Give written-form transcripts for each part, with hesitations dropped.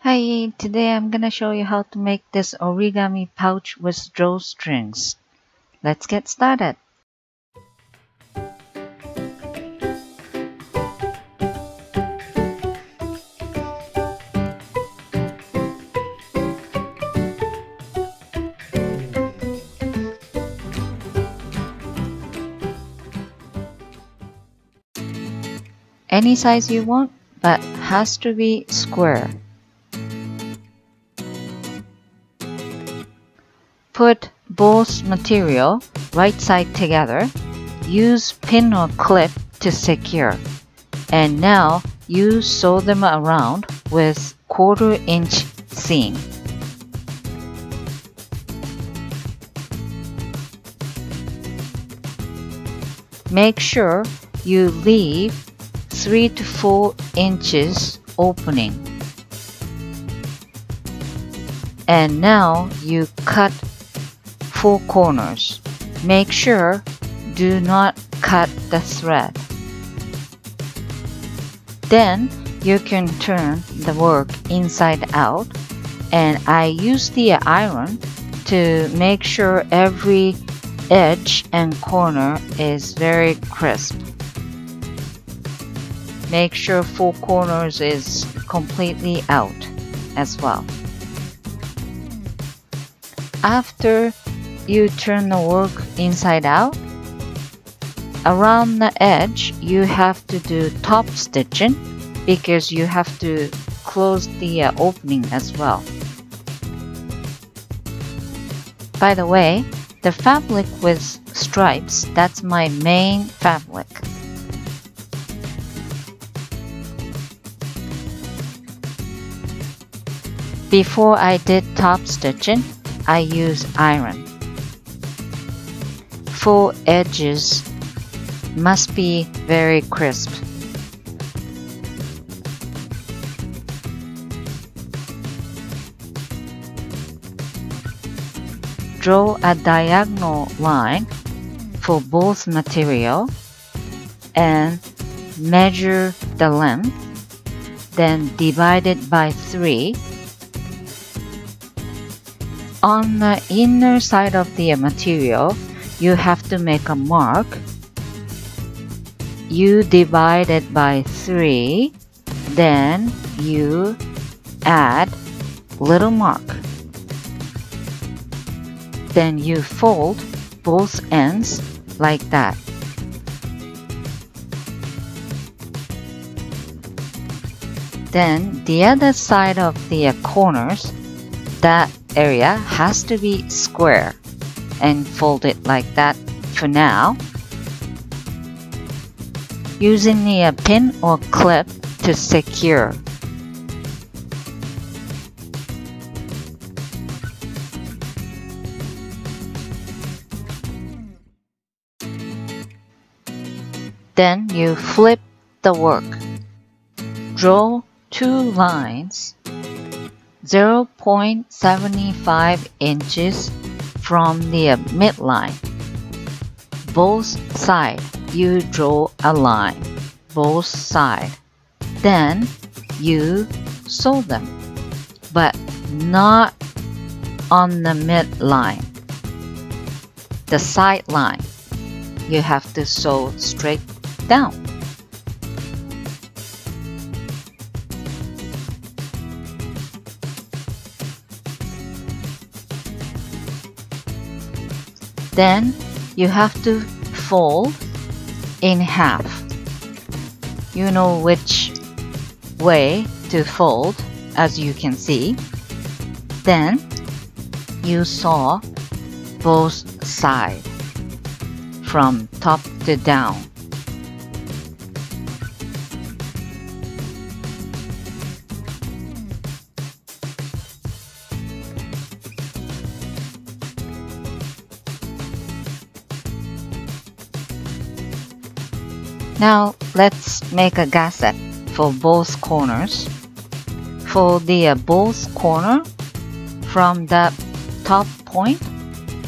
Hi, today I'm gonna show you how to make this origami pouch with drawstrings. Let's get started. Any size you want, but has to be square. Put both material right side together. Use pin or clip to secure. And now you sew them around with 1/4 inch seam. Make sure you leave 3 to 4 inches opening. And now you cut 4 corners. Make sure do not cut the thread. Then you can turn the work inside out, and I use the iron to make sure every edge and corner is very crisp. Make sure 4 corners is completely out as well. After you turn the work inside out, around the edge you have to do top stitching because you have to close the opening as well. By the way, the fabric with stripes, that's my main fabric. Before I did top stitching, I use iron. 4 edges must be very crisp. Draw a diagonal line for both material and measure the length, then divide it by 3. On the inner side of the material, you have to make a mark. You divide it by 3, then you add little mark. Then you fold both ends like that. Then the other side of the corners, that area has to be square, and fold it like that for now. Using the pin or clip to secure. Then you flip the work. Draw 2 lines 0.75 inches from the midline. Both sides you draw a line, both sides. Then you sew them, but not on the midline. The side line you have to sew straight down. Then you have to fold in half. You know which way to fold, as you can see. Then you sew both sides from top to down. Now let's make a gusset for both corners. For the both corner, from the top point,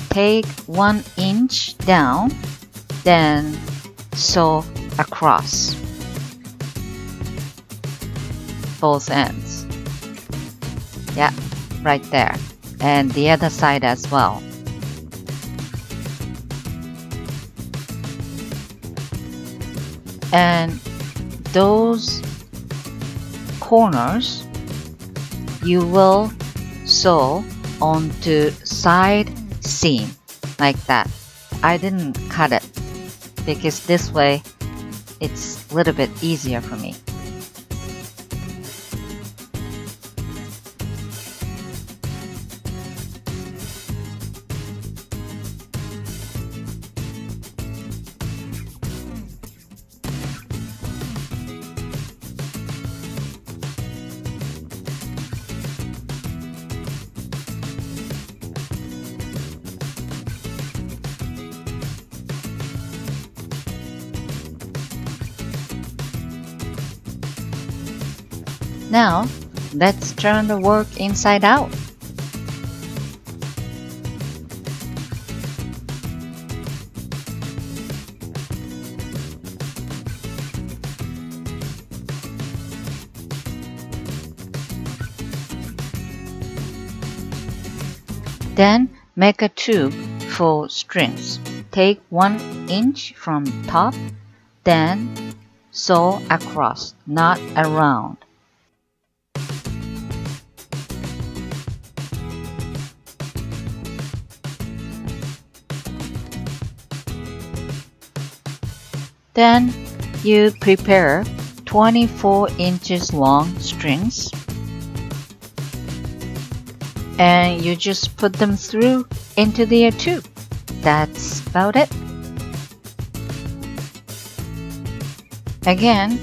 take 1 inch down, then sew across both ends. Yeah, right there. And the other side as well. And those corners you will sew onto side seam like that. I didn't cut it because this way it's a little bit easier for me. Now, let's turn the work inside out. Then, make a tube for strings. Take 1 inch from top, then sew across, not around. Then you prepare 24 inches long strings and you just put them through into the tube. That's about it. Again,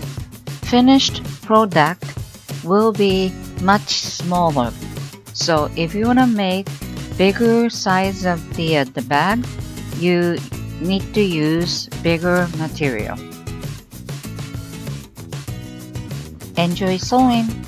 finished product will be much smaller. So if you want to make bigger size of the bag, you need to use bigger material. Enjoy sewing!